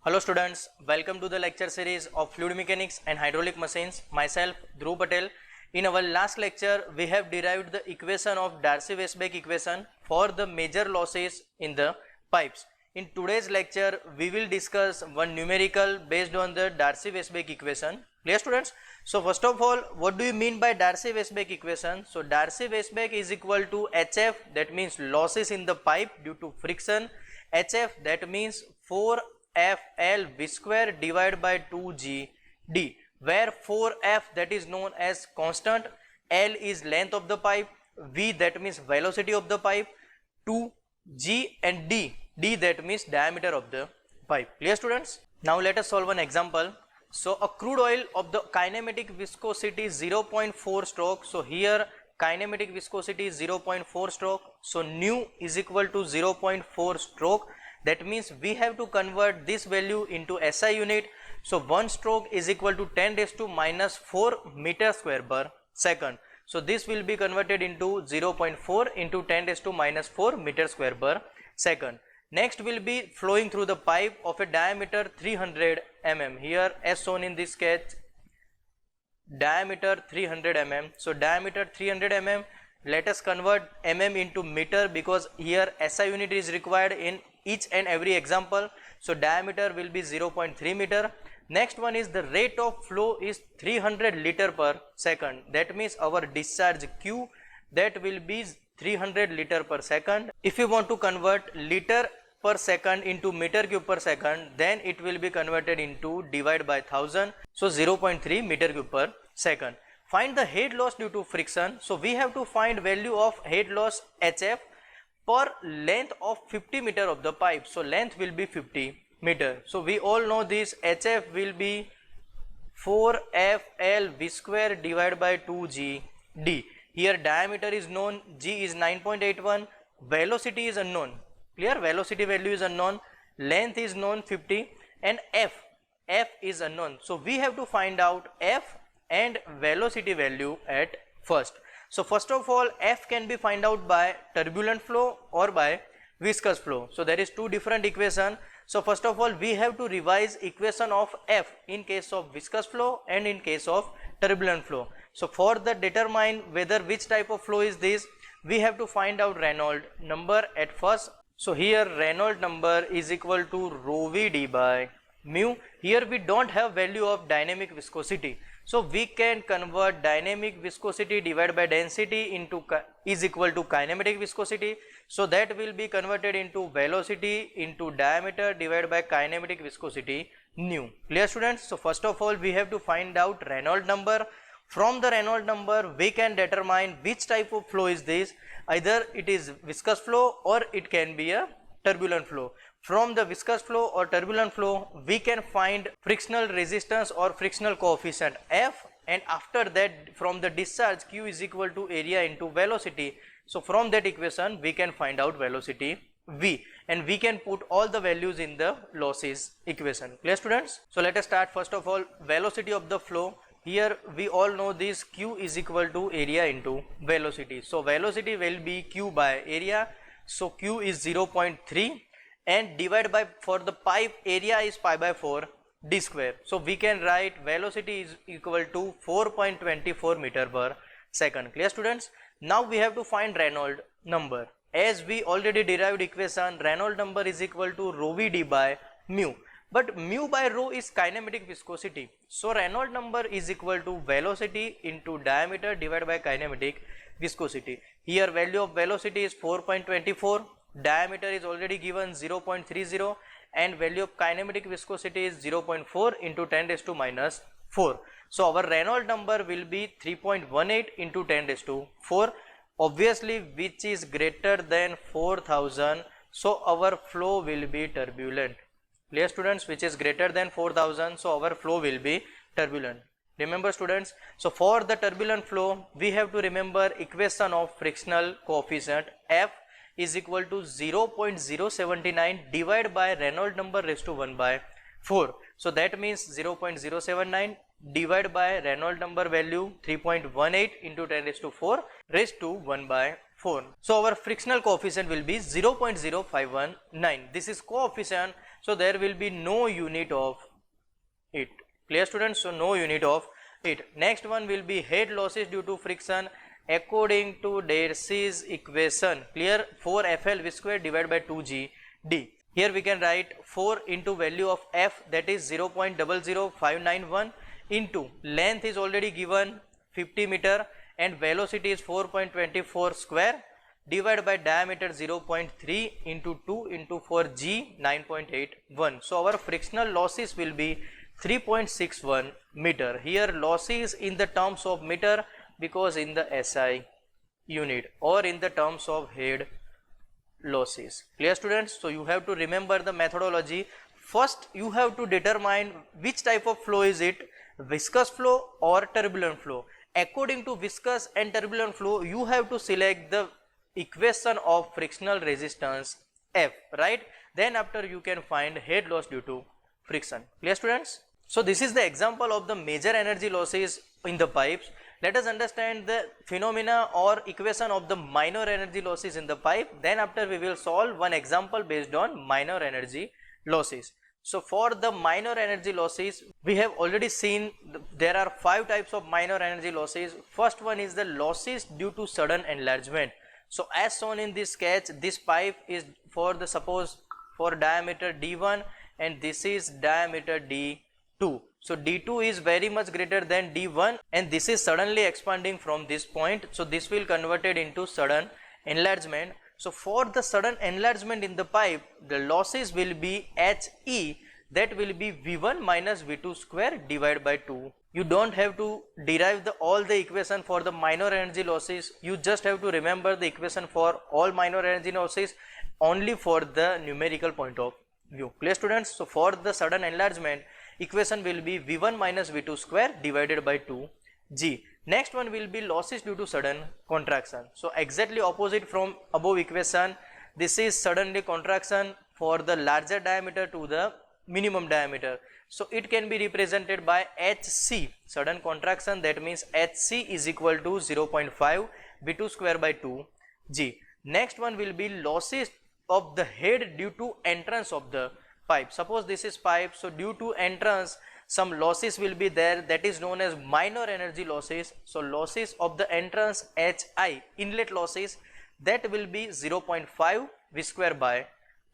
Hello students, welcome to the lecture series of Fluid Mechanics and Hydraulic Machines. Myself Dhruv Patel. In our last lecture, we have derived the equation of Darcy-Weisbach equation for the major losses in the pipes. In today's lecture, we will discuss one numerical based on the Darcy-Weisbach equation. Clear students? So first of all, what do you mean by Darcy-Weisbach equation? So Darcy-Weisbach is equal to HF, that means losses in the pipe due to friction. HF, that means 4FL V square divided by 2GD, where 4F, that is known as constant, L is length of the pipe, V, that means velocity of the pipe, 2G and D, that means diameter of the pipe. Clear students? Now let us solve an example. So a crude oil of the kinematic viscosity 0.4 stroke. So here kinematic viscosity is 0.4 stroke. So nu is equal to 0.4 stroke. That means we have to convert this value into SI unit. So 1 stroke is equal to 10 raised to minus 4 meter square per second. So this will be converted into 0.4 into 10 raised to minus 4 meter square per second. Next will be flowing through the pipe of a diameter 300 mm. Here as shown in this sketch, diameter 300 mm. So diameter 300 mm. Let us convert mm into meter because here SI unit is required in each and every example. So diameter will be 0.3 meter. Next one is the rate of flow is 300 liter per second. That means our discharge Q, that will be 300 liter per second. If you want to convert liter per second into meter cube per second, then it will be converted into divide by 1000. So 0.3 meter cube per second. Find the head loss due to friction. So we have to find value of head loss HF per length of 50 meter of the pipe. So length will be 50 meter. So we all know this, HF will be 4FL V square divided by 2GD. Here diameter is known, G is 9.81, velocity is unknown. Clear? Velocity value is unknown, length is known 50, and F is unknown. So we have to find out F and velocity value at first. So first of all, F can be find out by turbulent flow or by viscous flow. So there is two different equation. So first of all, we have to revise equation of F in case of viscous flow and in case of turbulent flow. So for the determine whether which type of flow is this, we have to find out Reynolds number at first. So here Reynolds number is equal to rho v d by mu. Here we don't have value of dynamic viscosity. So we can convert dynamic viscosity divided by density into is equal to kinematic viscosity. So that will be converted into velocity into diameter divided by kinematic viscosity nu. Clear students? So first of all, we have to find out Reynolds number. From the Reynolds number, we can determine which type of flow is this. Either it is viscous flow or it can be a turbulent flow. From the viscous flow or turbulent flow, we can find frictional resistance or frictional coefficient F, and after that from the discharge Q is equal to area into velocity. So from that equation we can find out velocity V, and we can put all the values in the losses equation. Clear students? So let us start. First of all, velocity of the flow. Here we all know this, Q is equal to area into velocity. So velocity will be Q by area. So Q is 0.3 and divided by, for the pipe area is pi by 4 d square. So we can write velocity is equal to 4.24 meter per second. Clear students? Now we have to find Reynolds number. As we already derived equation, Reynolds number is equal to rho v d by mu. But mu by rho is kinematic viscosity. So Reynolds number is equal to velocity into diameter divided by kinematic viscosity. Here value of velocity is 4.24, diameter is already given 0.30, and value of kinematic viscosity is 0.4 into 10 raised to minus 4. So our Reynolds number will be 3.18 into 10 raised to 4, obviously which is greater than 4000. So our flow will be turbulent. Clear students? Which is greater than 4000, so our flow will be turbulent. Remember students, so for the turbulent flow, we have to remember equation of frictional coefficient F is equal to 0.079 divided by Reynolds number raised to 1 by 4. So that means 0.079 divided by Reynolds number value 3.18 into 10 raised to 4 raised to 1 by 4. So our frictional coefficient will be 0.0519. This is coefficient so there will be no unit of it. Clear students? So no unit of it. Next one will be head losses due to friction according to Darcy's equation. Clear? 4FL v square divided by 2G D. Here we can write 4 into value of F, that is 0.00591, into length is already given 50 meter and velocity is 4.24 square, divided by diameter 0.3 into 2 into 4G 9.81. So our frictional losses will be 3.61 meter. Here losses in the terms of meter because in the SI unit, or in the terms of head losses. Clear students? So you have to remember the methodology. First you have to determine which type of flow is it, viscous flow or turbulent flow. According to viscous and turbulent flow, you have to select the equation of frictional resistance F, right? Then after you can find head loss due to friction. Clear students? So this is the example of the major energy losses in the pipes. Let us understand the phenomena or equation of the minor energy losses in the pipe. Then after we will solve one example based on minor energy losses. So for the minor energy losses, we have already seen there are 5 types of minor energy losses. First one is the losses due to sudden enlargement. So as shown in this sketch, this pipe is for the suppose for diameter D1 and this is diameter D2. So D2 is very much greater than D1 and this is suddenly expanding from this point. So this will converted into sudden enlargement. So for the sudden enlargement in the pipe, the losses will be HE, that will be V1 minus V2 square divided by 2. You don't have to derive all the equation for the minor energy losses. You just have to remember the equation for all minor energy losses only for the numerical point of view. Clear students? So for the sudden enlargement, equation will be V1 minus V2 square divided by 2G. Next one will be losses due to sudden contraction. So exactly opposite from above equation, this is suddenly contraction for the larger diameter to the minimum diameter. So it can be represented by HC, sudden contraction, that means HC is equal to 0.5 V2 square by 2G. Next one will be losses of the head due to entrance of the pipe. Suppose this is pipe, so due to entrance some losses will be there, that is known as minor energy losses. So losses of the entrance HI, inlet losses, that will be 0.5 V square by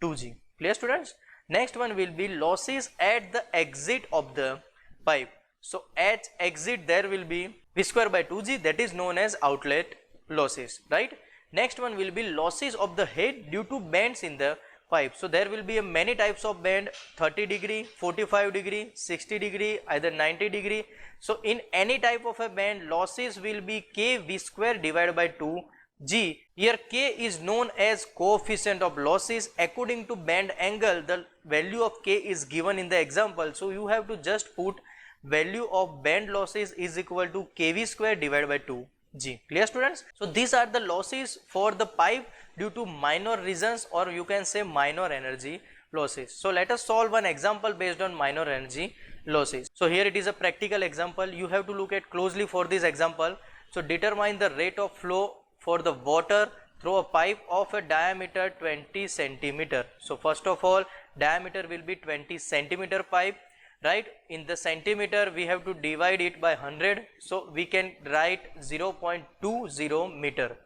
2G. Clear students? Next one will be losses at the exit of the pipe. So at exit there will be V square by 2G, that is known as outlet losses, right? Next one will be losses of the head due to bends in the pipe. So there will be many types of bend, 30 degree, 45 degree, 60 degree, either 90 degree. So in any type of a bend, losses will be K V square divided by 2G. Here K is known as coefficient of losses. According to bend angle, the value of K is given in the example. So you have to just put value of bend losses is equal to KV square divided by 2G. Clear students? So these are the losses for the pipe due to minor reasons, or you can say minor energy losses. So let us solve one example based on minor energy losses. So here it is a practical example. You have to look at closely for this example. So determine the rate of flow for the water through a pipe of a diameter 20 centimeter. So first of all, diameter will be 20 centimeter pipe, right? In the centimeter we have to divide it by 100. So we can write 0.20 meter.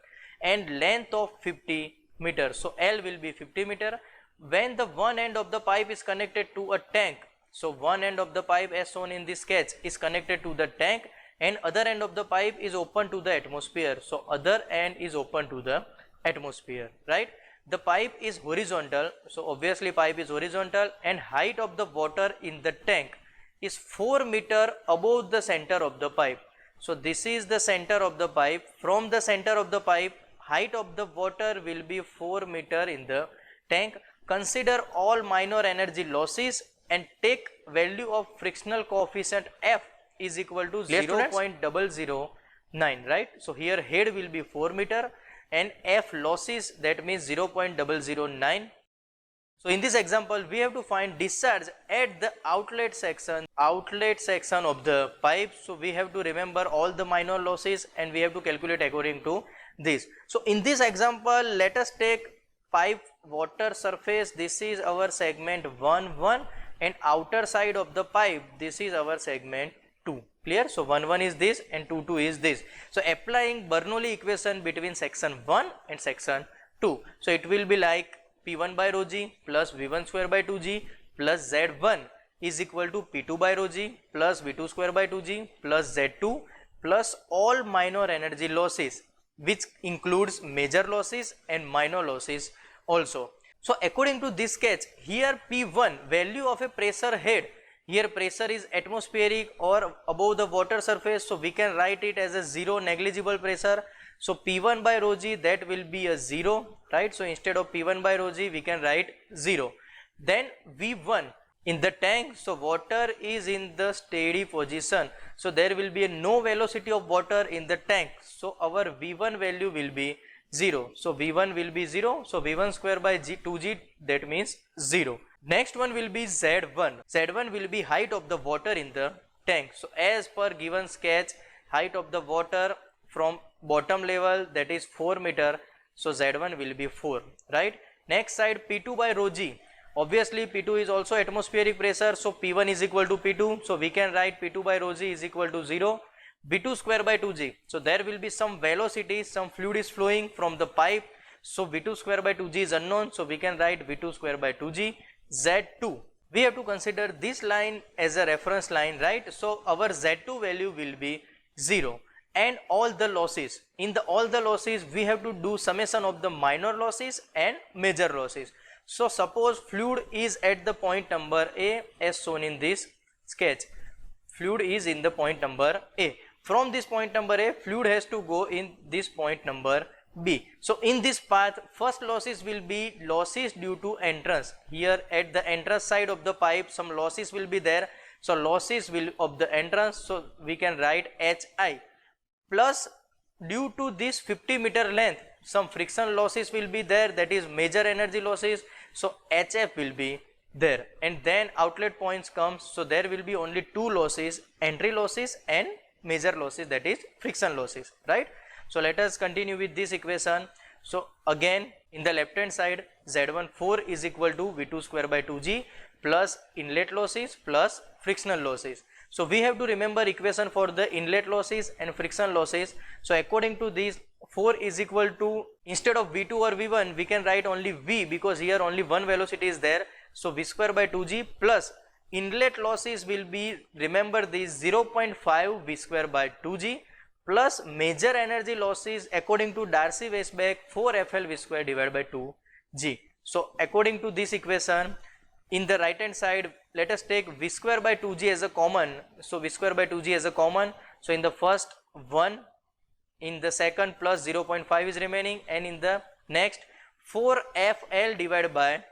And length of 50 meter. So L will be 50 meter. When the one end of the pipe is connected to a tank, so one end of the pipe as shown in this sketch is connected to the tank and other end of the pipe is open to the atmosphere. So other end is open to the atmosphere, right? The pipe is horizontal, so obviously pipe is horizontal, and height of the water in the tank is 4 meter above the center of the pipe. So this is the center of the pipe. From the center of the pipe, height of the water will be 4 meter in the tank. Consider all minor energy losses and take value of frictional coefficient F is equal to 0.009, right? So here head will be 4 meter and F losses, that means 0.009. So in this example we have to find discharge at the outlet section of the pipe. So we have to remember all the minor losses and we have to calculate according to this. So in this example let us take pipe water surface, this is our segment 1 1, and outer side of the pipe, this is our segment 2. Clear? So 1 1 is this and 2 2 is this. So applying Bernoulli equation between section 1 and section 2. So it will be like P1 by rho g plus V1 square by 2g plus Z1 is equal to P2 by rho g plus V2 square by 2g plus Z2 plus all minor energy losses, which includes major losses and minor losses also. So according to this sketch, here P1 value of a pressure head, here pressure is atmospheric or above the water surface, so we can write it as a 0 negligible pressure. So P1 by rho g, that will be a 0, right? So instead of P1 by rho g, we can write 0. Then V1 in the tank, so water is in the steady position, so there will be no velocity of water in the tank, so our V1 value will be 0. So V1 will be 0, so V1 square by 2g, that means 0. Next one will be Z1. Z1 will be height of the water in the tank. So as per given sketch, height of the water from bottom level, that is 4 meter, so Z1 will be 4, right? Next side, P2 by rho g. Obviously P2 is also atmospheric pressure, so P1 is equal to P2, so we can write P2 by rho g is equal to 0. V2 square by 2g, so there will be some velocity, some fluid is flowing from the pipe, so V2 square by 2g is unknown, so we can write V2 square by 2g. Z2, we have to consider this line as a reference line, right? So our Z2 value will be 0, and all the losses, in the all the losses we have to do summation of the minor losses and major losses. So suppose fluid is at the point number A as shown in this sketch. Fluid is in the point number A. From this point number A, fluid has to go in this point number B. So in this path, first losses will be losses due to entrance. Here at the entrance side of the pipe, some losses will be there. So losses will of the entrance, so we can write HI. Plus due to this 50 meter length, some friction losses will be there, that is major energy losses, so HF will be there. And then outlet points comes, so there will be only two losses, entry losses and major losses, that is friction losses, right? So let us continue with this equation. So again in the left hand side, Z1 4 is equal to V2 square by 2g plus inlet losses plus frictional losses. So we have to remember equation for the inlet losses and friction losses. So according to this, 4 is equal to, instead of V2 or V1, we can write only V, because here only one velocity is there. So V square by 2g plus inlet losses will be, remember this, 0.5 V square by 2g plus major energy losses according to Darcy-Weisbach 4 FL V square divided by 2g. So according to this equation, in the right hand side, let us take V square by 2g as a common. So V square by 2g as a common. So in the first 1, in the second plus 0.5 is remaining, and in the next 4FL divided by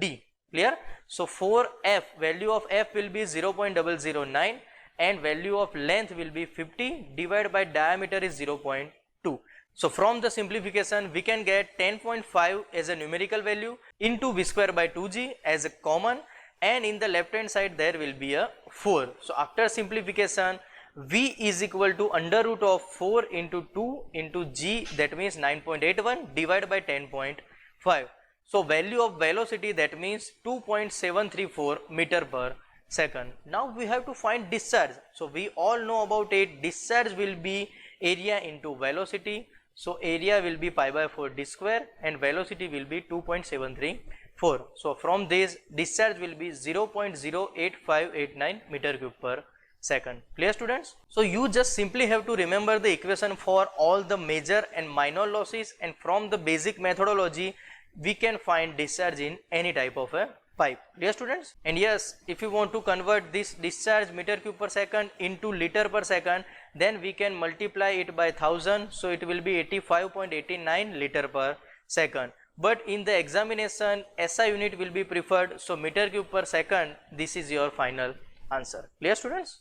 D. Clear? So 4F, value of F will be 0.009 and value of length will be 50 divided by diameter is 0.2. So from the simplification, we can get 10.5 as a numerical value into V square by 2g as a common, and in the left hand side there will be a 4. So after simplification, V is equal to under root of 4 into 2 into g, that means 9.81 divided by 10.5. So value of velocity, that means 2.734 meter per second. Now we have to find discharge. So we all know about it. Discharge will be area into velocity. So area will be pi by 4 d square and velocity will be 2.734. So from this, discharge will be 0.08589 meter cube per second. Clear, students? So you just simply have to remember the equation for all the major and minor losses, and from the basic methodology we can find discharge in any type of a pipe. Dear students, and yes, if you want to convert this discharge meter cube per second into liter per second, then we can multiply it by 1000, so it will be 85.89 liter per second. But in the examination, SI unit will be preferred, so meter cube per second, this is your final answer. Clear, students?